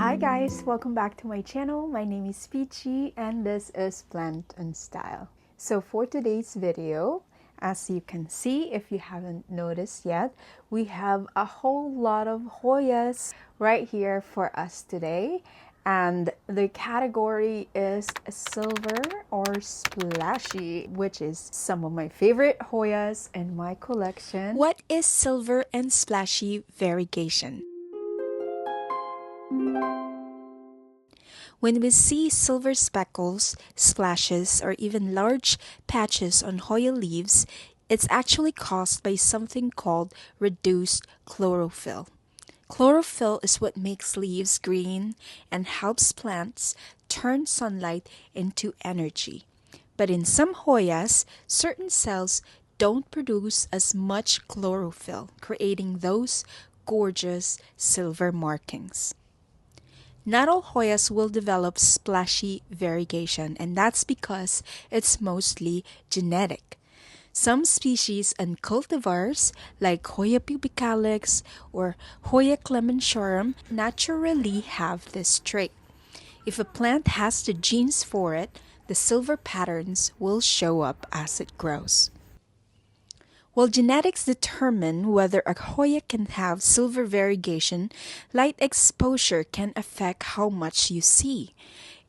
Hi guys, welcome back to my channel. My name is Peachy and this is Plant and Style. So for today's video, as you can see, if you haven't noticed yet, we have a whole lot of Hoyas right here for us today. And the category is silver or splashy, which is some of my favorite Hoyas in my collection. What is silver and splashy variegation? When we see silver speckles, splashes, or even large patches on Hoya leaves, it's actually caused by something called reduced chlorophyll. Chlorophyll is what makes leaves green and helps plants turn sunlight into energy. But in some Hoyas, certain cells don't produce as much chlorophyll, creating those gorgeous silver markings. Not all Hoyas will develop splashy variegation, and that's because it's mostly genetic. Some species and cultivars, like Hoya pubicalis or Hoya clemenchorum, naturally have this trait. If a plant has the genes for it, the silver patterns will show up as it grows. While genetics determine whether a Hoya can have silver variegation, light exposure can affect how much you see.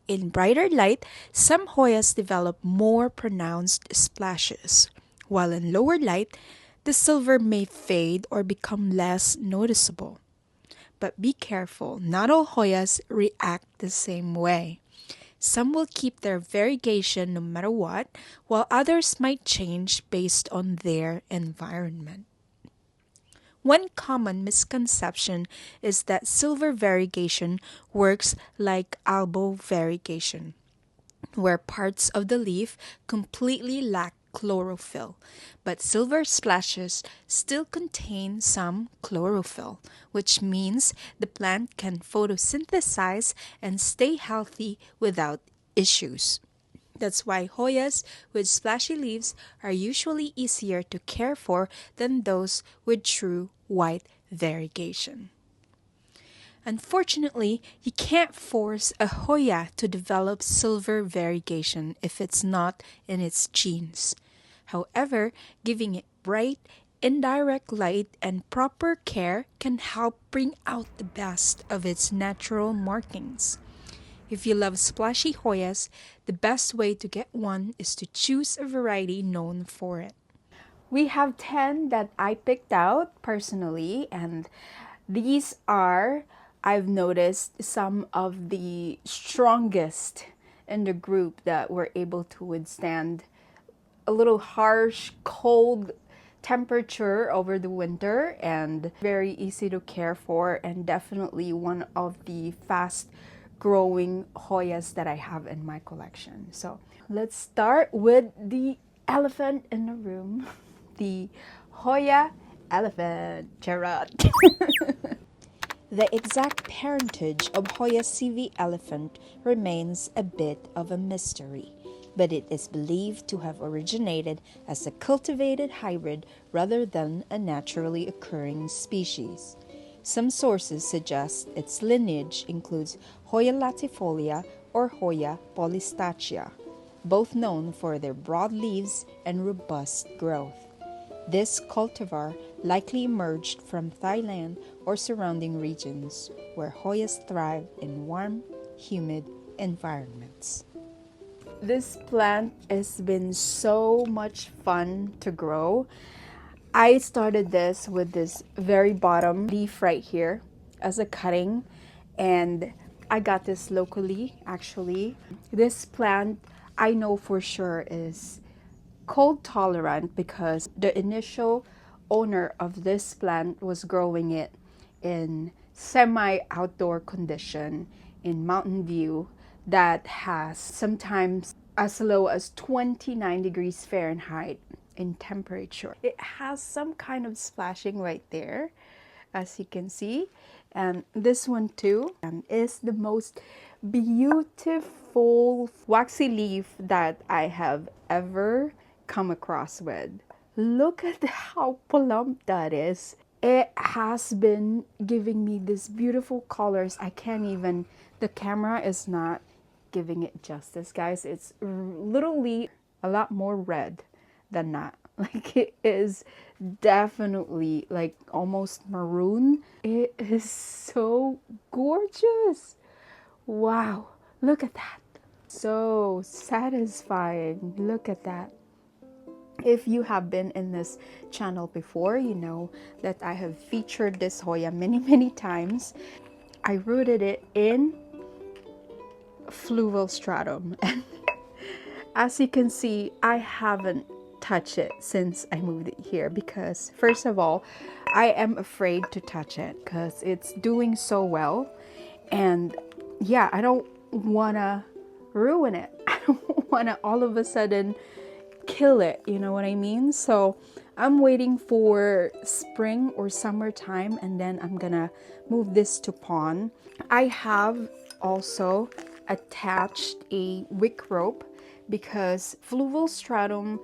In brighter light, some Hoyas develop more pronounced splashes, while in lower light, the silver may fade or become less noticeable. But be careful, not all Hoyas react the same way. Some will keep their variegation no matter what, while others might change based on their environment. One common misconception is that silver variegation works like albo variegation, where parts of the leaf completely lack chlorophyll, but silver splashes still contain some chlorophyll, which means the plant can photosynthesize and stay healthy without issues. That's why Hoyas with splashy leaves are usually easier to care for than those with true white variegation. Unfortunately, you can't force a Hoya to develop silver variegation if it's not in its genes. However, giving it bright, indirect light and proper care can help bring out the best of its natural markings. If you love splashy Hoyas, the best way to get one is to choose a variety known for it. We have 10 that I picked out personally, and these are, I've noticed, some of the strongest in the group that were able to withstand a little harsh, cold temperature over the winter, and very easy to care for, and definitely one of the fast growing Hoyas that I have in my collection. So let's start with the elephant in the room, the Hoya elephant. Gerard. The exact parentage of Hoya CV elephant remains a bit of a mystery, but it is believed to have originated as a cultivated hybrid rather than a naturally occurring species. Some sources suggest its lineage includes Hoya latifolia or Hoya polystachya, both known for their broad leaves and robust growth. This cultivar likely emerged from Thailand or surrounding regions where Hoyas thrive in warm, humid environments. This plant has been so much fun to grow. I started this with this very bottom leaf right here as a cutting, and I got this locally actually. This plant I know for sure is cold tolerant because the initial owner of this plant was growing it in semi outdoor condition in Mountain View that has sometimes as low as 29 degrees Fahrenheit in temperature. It has some kind of splashing right there, as you can see. And this one too is the most beautiful waxy leaf that I have ever come across with. Look at how plump that is. It has been giving me these beautiful colors. I can't even, the camera is not giving it justice, guys. It's literally a lot more red than that. Like, it is definitely like almost maroon. It is so gorgeous. Wow, look at that. So satisfying. Look at that. If you have been in this channel before, you know that I have featured this Hoya many, many times. I rooted it in fluval stratum, and as you can see, I haven't touched it since I moved it here because, first of all, I am afraid to touch it because it's doing so well, and yeah, I don't want to ruin it. I don't want to all of a sudden kill it, you know what I mean? So I'm waiting for spring or summertime, and then I'm gonna move this to pond. I have also attached a wick rope because fluval stratum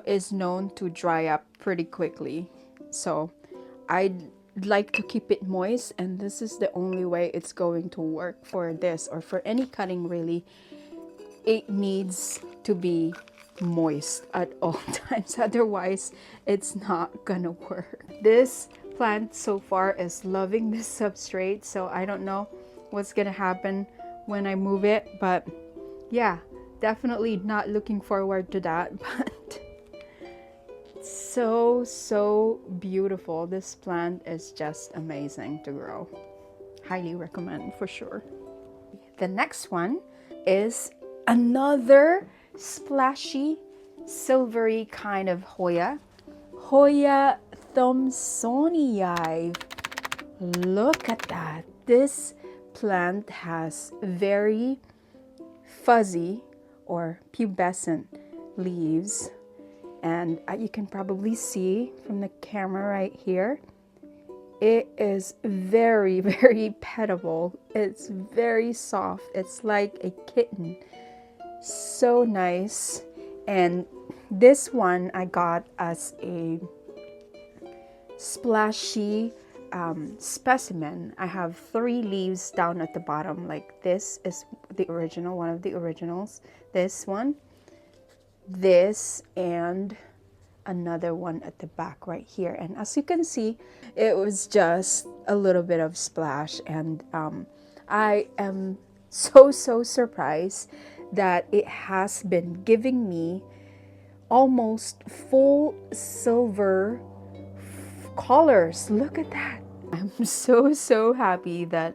is known to dry up pretty quickly. So I'd like to keep it moist, and this is the only way it's going to work for this or for any cutting really. It needs to be moist at all times, otherwise it's not gonna work. This plant so far is loving this substrate, so I don't know what's gonna happen when I move it, but yeah, definitely not looking forward to that. But so beautiful. This plant is just amazing to grow. Highly recommend for sure. The next one is another splashy, silvery kind of Hoya. Hoya thomsonii. Look at that. This plant has very fuzzy or pubescent leaves. And you can probably see from the camera right here, it is very, very petable. It's very soft. It's like a kitten. So nice. And this one I got as a splashy specimen. I have 3 leaves down at the bottom. Like, this is the original, one of the originals. This one, this, and another one at the back right here. And as you can see, it was just a little bit of splash, and I am so surprised that it has been giving me almost full silver colors. Look at that. I'm so happy that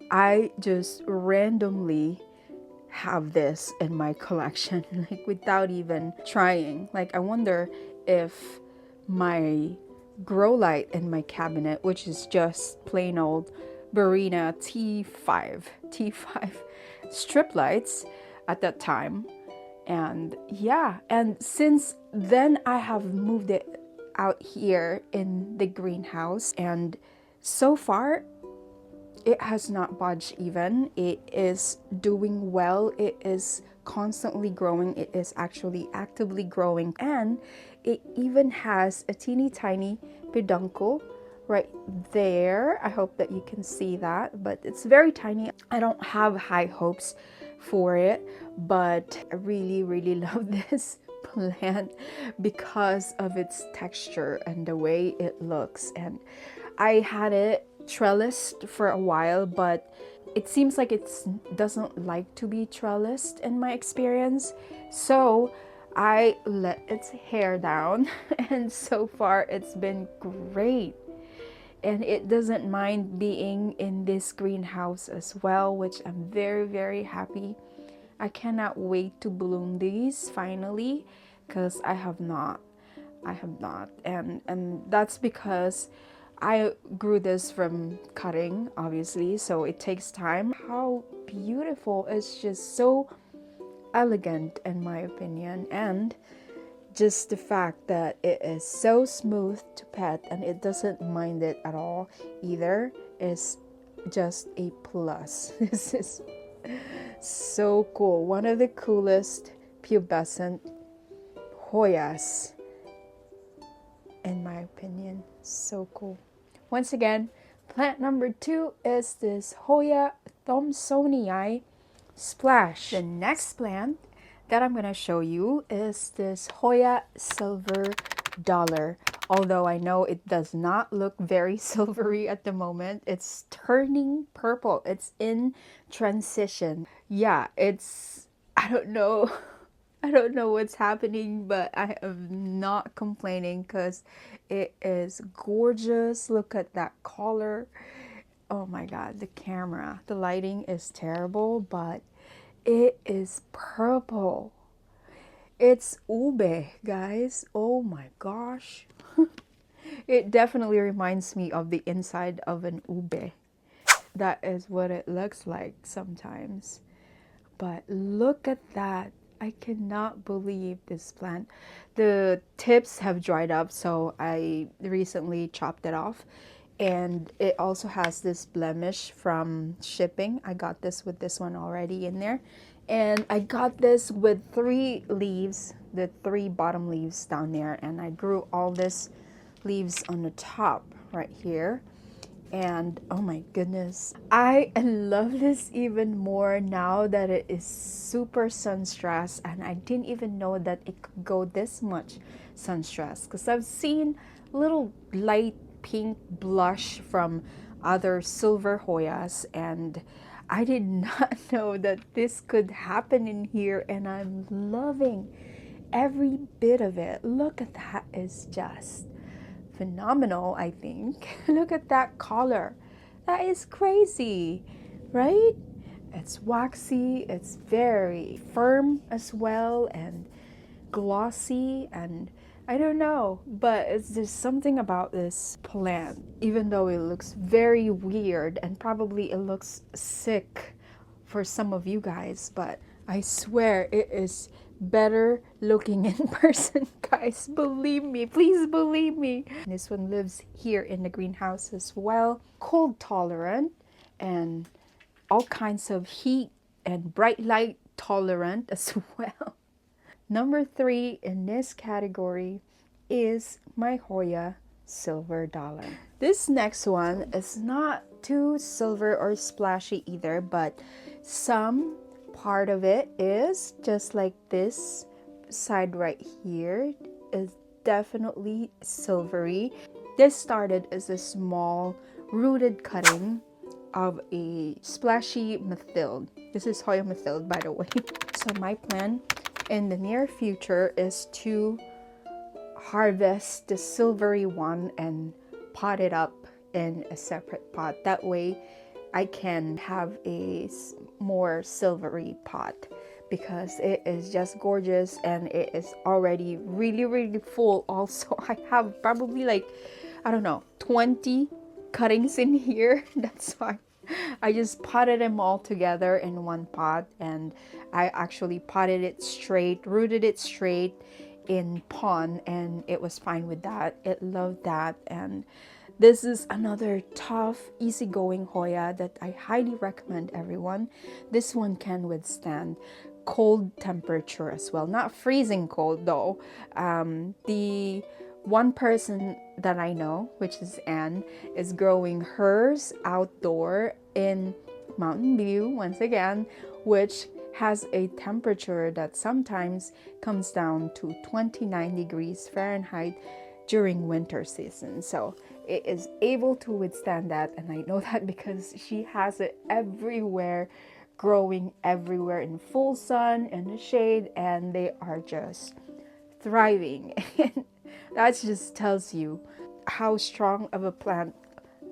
I just randomly have this in my collection, like without even trying. Like, I wonder if my grow light in my cabinet, which is just plain old Barina T5 strip lights at that time. And yeah, and since then I have moved it out here in the greenhouse, and so far it has not budged even. It is doing well. It is constantly growing. It is actually actively growing, and it even has a teeny tiny peduncle right there. I hope that you can see that, but it's very tiny. I don't have high hopes for it, but I really love this plant because of its texture and the way it looks. And I had it trellised for a while, but it seems like it doesn't like to be trellised in my experience. So I let its hair down, and so far it's been great. And it doesn't mind being in this greenhouse as well, which I'm very happy. I cannot wait to bloom these finally, because I have not. And that's because I grew this from cutting, obviously, so it takes time. How beautiful. It's just so elegant in my opinion, and just the fact that it is so smooth to pet and it doesn't mind it at all either is just a plus. This is so cool. One of the coolest pubescent Hoyas in my opinion. So cool. Once again, plant number 2 is this Hoya thomsonii Splash. The next plant that I'm going to show you is this Hoya silver dollar. Although I know it does not look very silvery at the moment, it's turning purple. It's in transition. Yeah, I don't know. I don't know what's happening, but I am not complaining because it is gorgeous. Look at that color. Oh my god, the camera. The lighting is terrible, but it is purple. It's ube, guys. Oh my gosh. It definitely reminds me of the inside of an ube. That is what it looks like sometimes. But look at that. I cannot believe this plant. The tips have dried up, so I recently chopped it off. And it also has this blemish from shipping. I got this with this one already in there. And I got this with 3 leaves, the 3 bottom leaves down there. And I grew all this leaves on the top right here. And oh my goodness, I love this even more now that it is super sun stressed, and I didn't even know that it could go this much sun stressed because I've seen little light pink blush from other silver Hoyas, and I did not know that this could happen in here, and I'm loving every bit of it. Look at that, is just phenomenal, I think. Look at that color. That is crazy, right? It's waxy, it's very firm as well, and glossy, and I don't know, but there's something about this plant, even though it looks very weird and probably it looks sick for some of you guys, but I swear it is better looking in person, guys. Believe me, please believe me. This one lives here in the greenhouse as well. Cold tolerant and all kinds of heat and bright light tolerant as well. Number 3 in this category is my Hoya silver dollar. This next one is not too silver or splashy either, but some part of it is just like this side right here is definitely silvery. This started as a small rooted cutting of a splashy mathilde. This is Hoya mathilde, by the way. So my plan in the near future is to harvest the silvery one and pot it up in a separate pot. That way I can have a more silvery pot because it is just gorgeous and it is already really full. Also, I have probably like, I don't know, 20 cuttings in here. That's why I just potted them all together in one pot, and I actually potted it straight, rooted it straight in pond, and it was fine with that. It loved that. And this is another tough, easygoing Hoya that I highly recommend everyone. This one can withstand cold temperature as well. Not freezing cold though. The one person that I know, which is Anne, is growing hers outdoor in Mountain View once again, which has a temperature that sometimes comes down to 29 degrees Fahrenheit during winter season. So it is able to withstand that, and I know that because she has it everywhere, growing everywhere in full sun and the shade, and they are just thriving. That just tells you how strong of a plant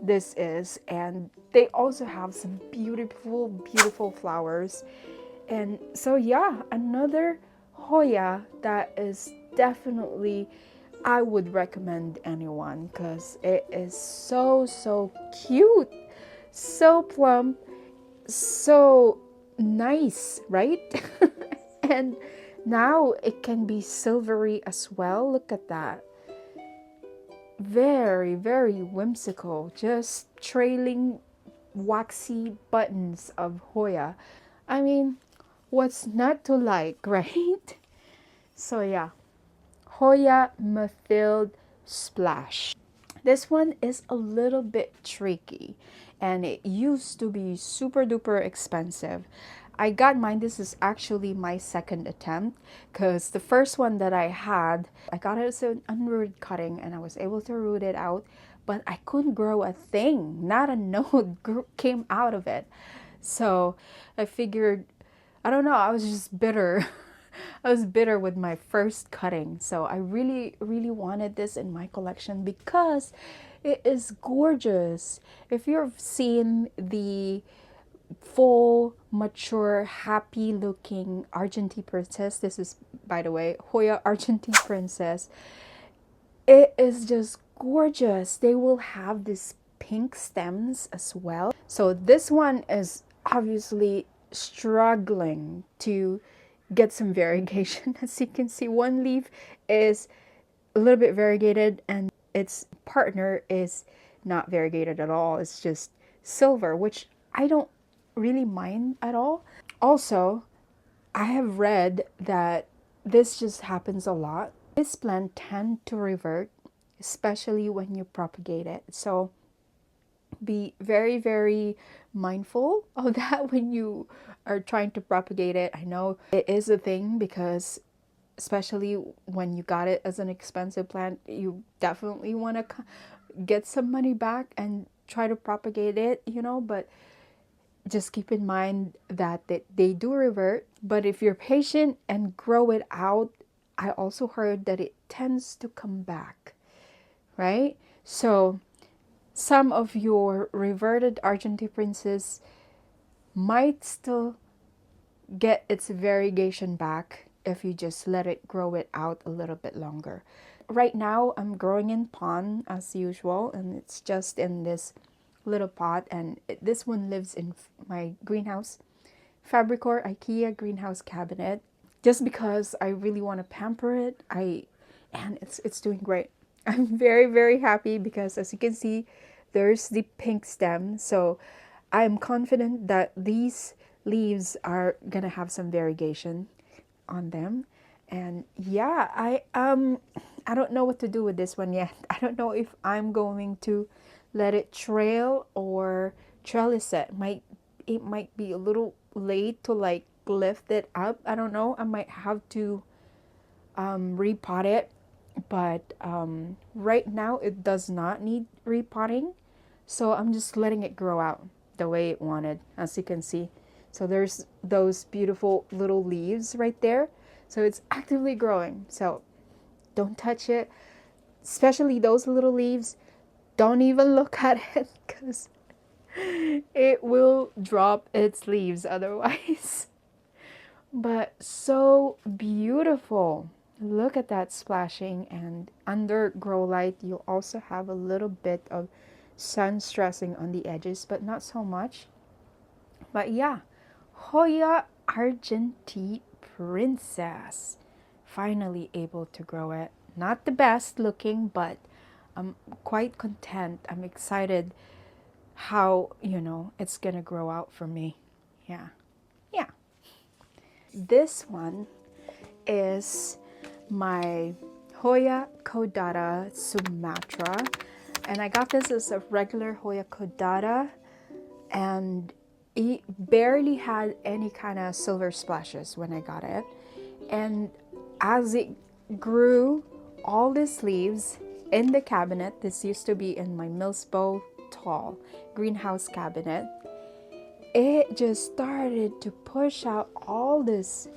this is. And they also have some beautiful flowers. And so yeah, another Hoya that is definitely, I would recommend anyone because it is so cute, so plump, so nice, right? And now it can be silvery as well. Look at that. Very whimsical, just trailing waxy buttons of Hoya. I mean, what's not to like, right? So yeah, Hoya mathilde Splash. This one is a little bit tricky, and it used to be super duper expensive. I got mine. This is actually my second attempt because the first one that I had, I got it as an unrooted cutting and I was able to root it out, but I couldn't grow a thing. Not a node came out of it. So I figured, I don't know, I was just bitter. I was bitter with my first cutting. So I really, really wanted this in my collection because it is gorgeous. If you've seen the full, mature, happy looking Argentine princess, this is, by the way, Hoya Argentine princess, it is just gorgeous. They will have these pink stems as well. So this one is obviously struggling to get some variegation. As you can see, one leaf is a little bit variegated and its partner is not variegated at all. It's just silver, which I don't really mind at all. Also, I have read that this just happens a lot. This plant tend to revert, especially when you propagate it. So be very, very mindful of that when you are trying to propagate it. I know it is a thing because especially when you got it as an expensive plant, you definitely want to get some money back and try to propagate it, but just keep in mind that they do revert. But if you're patient and grow it out, I also heard that it tends to come back, right? So some of your reverted Argentine princes might still get its variegation back if you just let it grow it out a little bit longer. Right now, I'm growing in pond as usual, and it's just in this little pot, and this one lives in my greenhouse, Fabricor IKEA greenhouse cabinet, just because I really want to pamper it. And it's doing great. I'm very, very happy because as you can see, there's the pink stem. So I'm confident that these leaves are gonna have some variegation on them. And yeah, I don't know what to do with this one yet. I don't know if I'm going to let it trail or trellis it. It might be a little late to like lift it up. I don't know. I might have to repot it, but right now it does not need repotting, so I'm just letting it grow out the way it wanted, as you can see. So there's those beautiful little leaves right there, so it's actively growing. So don't touch it, especially those little leaves. Don't even look at it because it will drop its leaves otherwise. But so beautiful. Look at that splashing, and under grow light you'll also have a little bit of sun stressing on the edges, but not so much. But yeah, Hoya Argentine princess. Finally able to grow it. Not the best looking, but I'm quite content. I'm excited how, it's gonna grow out for me. Yeah. Yeah. This one is my Hoya caudata sumatra, and I got this as a regular Hoya caudata, and it barely had any kind of silver splashes when I got it. And as it grew all these leaves in the cabinet, this used to be in my Millsbow tall greenhouse cabinet, it just started to push out all this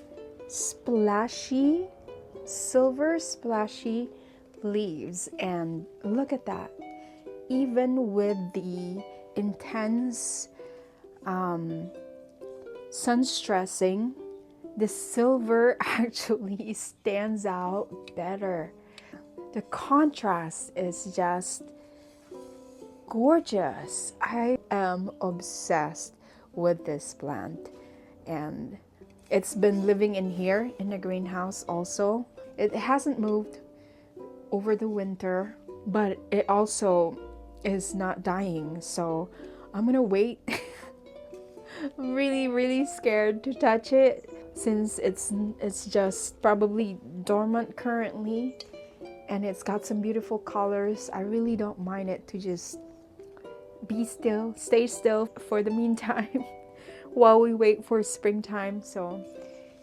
splashy, silver splashy leaves. And look at that. Even with the intense sun stressing, the silver actually stands out better. The contrast is just gorgeous. I am obsessed with this plant, and it's been living in here in the greenhouse also. It hasn't moved over the winter, but it also is not dying, so I'm gonna wait. I'm really, really scared to touch it since it's just probably dormant currently, and it's got some beautiful colors. I really don't mind it to just be still, stay still for the meantime while we wait for springtime. So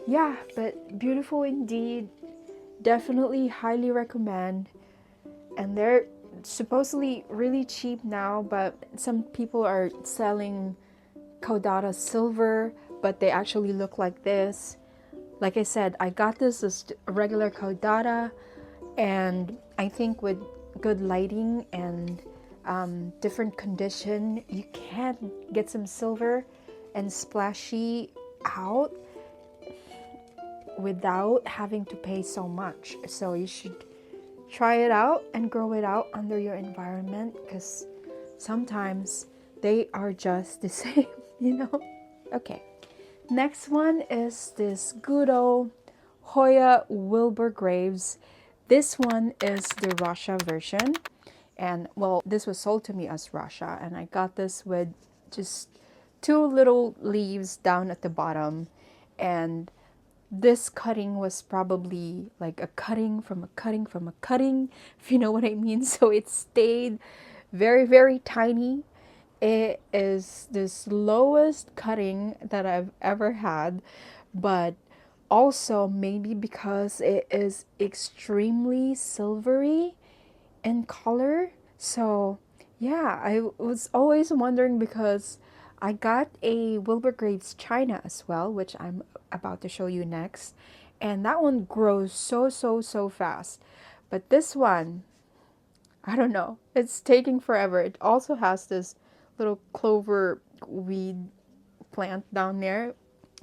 yeah, but beautiful indeed. Definitely highly recommend. And they're supposedly really cheap now, but some people are selling caudata silver, but they actually look like this. Like I said, I got this as a regular caudata, and I think with good lighting and different condition, you can get some silver and splashy out without having to pay so much. So you should try it out and grow it out under your environment, because sometimes they are just the same, you know? Okay, next one is this good old Hoya Wilbur Graves. This one is the Russia version. And well, this was sold to me as Russia, and I got this with just two little leaves down at the bottom. And this cutting was probably like a cutting from a cutting from a cutting, if you know what I mean. So it stayed very, very tiny. It is the slowest cutting that I've ever had, but also maybe because it is extremely silvery in color. So yeah, I was always wondering, because I got a Wilbur Graves China as well, which I'm about to show you next. And that one grows so fast. But this one, I don't know, it's taking forever. It also has this little clover weed plant down there,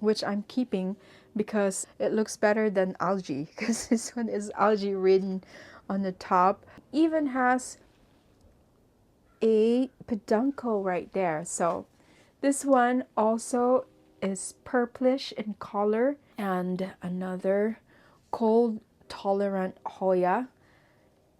which I'm keeping because it looks better than algae, because this one is algae ridden on the top. Even has a peduncle right there. So this one also is purplish in color. And another cold tolerant Hoya.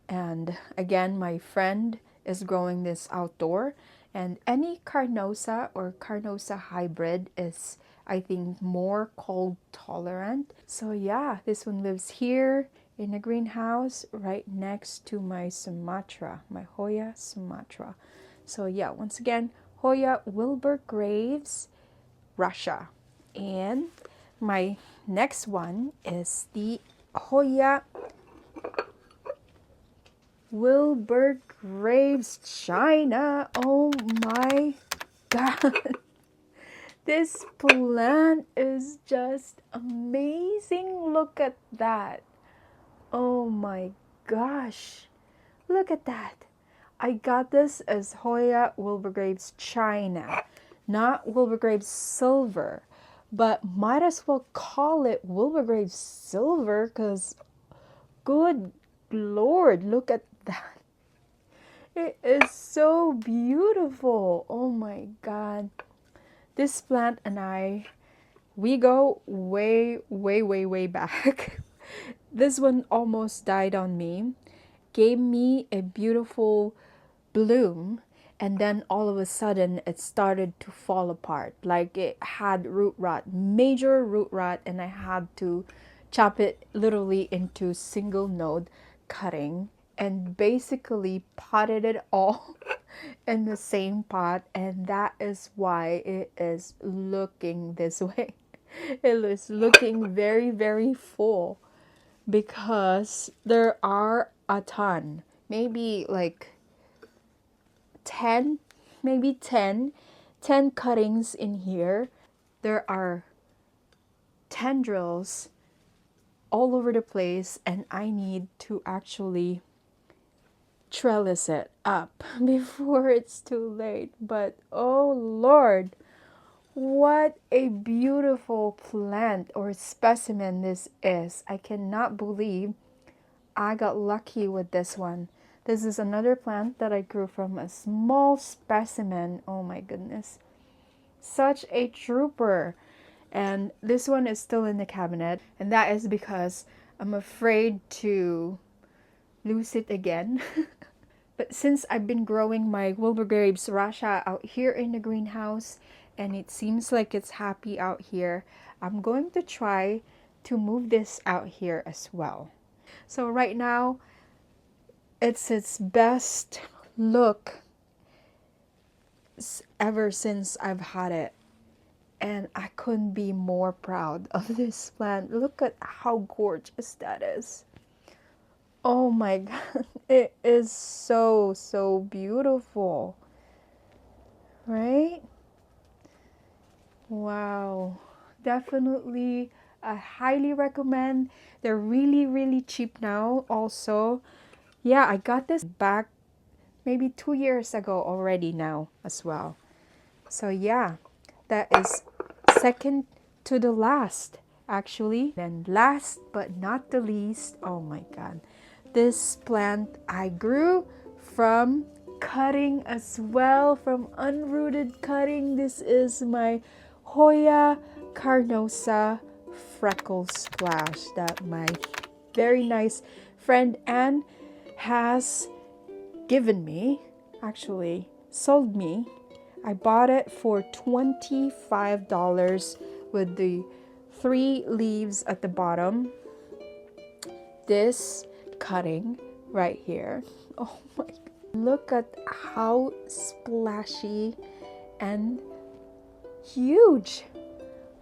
And again, my friend is growing this outdoor. And any carnosa or carnosa hybrid is, I think, more cold tolerant. So yeah, this one lives here in a greenhouse right next to my Sumatra, my Hoya Sumatra. So yeah, once again, Hoya Wilbur Graves, Russia. And my next one is the Hoya Wilbur Graves China. Oh my god. This plant is just amazing. Look at that. Oh my gosh. Look at that. I got this as Hoya Wilbur Graves China, not Wilbur Graves Silver. But might as well call it Wilbur Graves Silver, because good Lord, look at that. It is so beautiful. Oh my god. This plant and I, we go way back. This one almost died on me. Gave me a beautiful bloom, and then all of a sudden it started to fall apart. Like it had root rot, major root rot, and I had to chop it literally into single node cutting and basically potted it all in the same pot, and that is why it is looking this way. It is looking very full, because there are a ton, maybe like 10, maybe 10 cuttings in here. There are tendrils all over the place, and I need to actually trellis it up before it's too late. But oh Lord, what a beautiful plant or specimen this is. I cannot believe I got lucky with this one. This is another plant that I grew from a small specimen. Oh my goodness. Such a trooper. And this one is still in the cabinet. And that is because I'm afraid to lose it again. But since I've been growing my Wilbur Graves Russia out here in the greenhouse, and it seems like it's happy out here, I'm going to try to move this out here as well. So right now, It's its best look ever since I've had it. And I couldn't be more proud of this plant. Look at how gorgeous that is. Oh my god, it is so, so beautiful. Right? Wow. Definitely, I highly recommend. They're really, really cheap now, also. Yeah, I got this back maybe 2 years ago already now as well. So, yeah, that is second to the last, actually. Then, last but not the least, oh my god, this plant I grew from cutting as well, from unrooted cutting. This is my Hoya carnosa freckle splash that my very nice friend Anne has given me, actually sold me. I bought it for $25 with the 3 leaves at the bottom. This cutting right here. Oh my, look at how splashy and huge,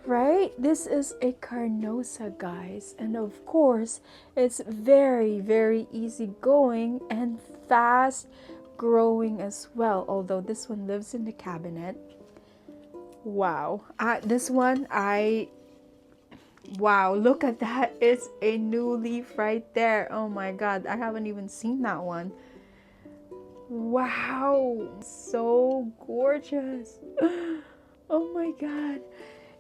right? This is a carnosa, guys, and of course it's very, very easy going and fast growing as well, although this one lives in the cabinet. Wow. This one wow, look at that. It's a new leaf right there. Oh my god, I haven't even seen that one. Wow, so gorgeous. Oh my god.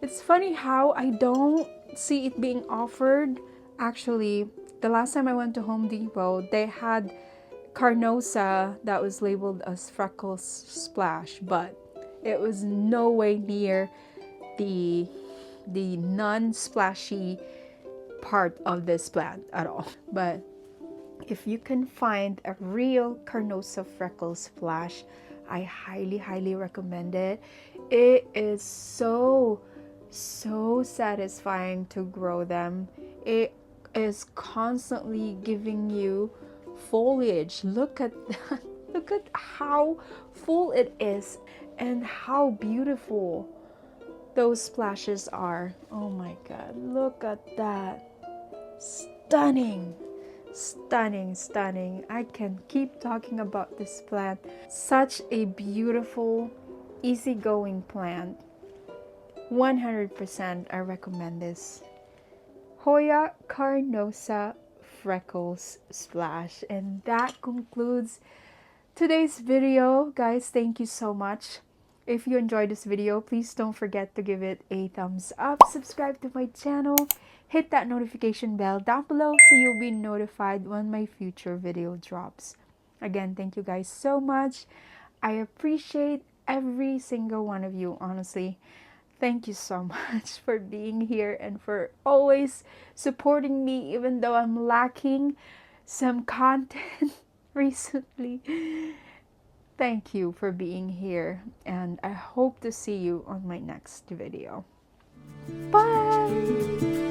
It's funny how I don't see it being offered. Actually, the last time I went to Home Depot, they had carnosa that was labeled as freckles splash, but it was no way near the non-splashy part of this plant at all. But if you can find a real carnosa freckle splash, I highly, highly recommend it. It is so, so satisfying to grow them. It is constantly giving you foliage. Look at that. Look at how full it is and how beautiful those splashes are. Oh my god, look at that. Stunning. Stunning, stunning. I can keep talking about this plant. Such a beautiful, easygoing plant. 100% I recommend this. Hoya carnosa freckles splash. And that concludes today's video. Guys, thank you so much. If you enjoyed this video, please don't forget to give it a thumbs up, subscribe to my channel, hit that notification bell down below so you'll be notified when my future video drops. Again, thank you guys so much. I appreciate every single one of you, honestly. Thank you so much for being here and for always supporting me even though I'm lacking some content recently. Thank you for being here, and I hope to see you on my next video. Bye!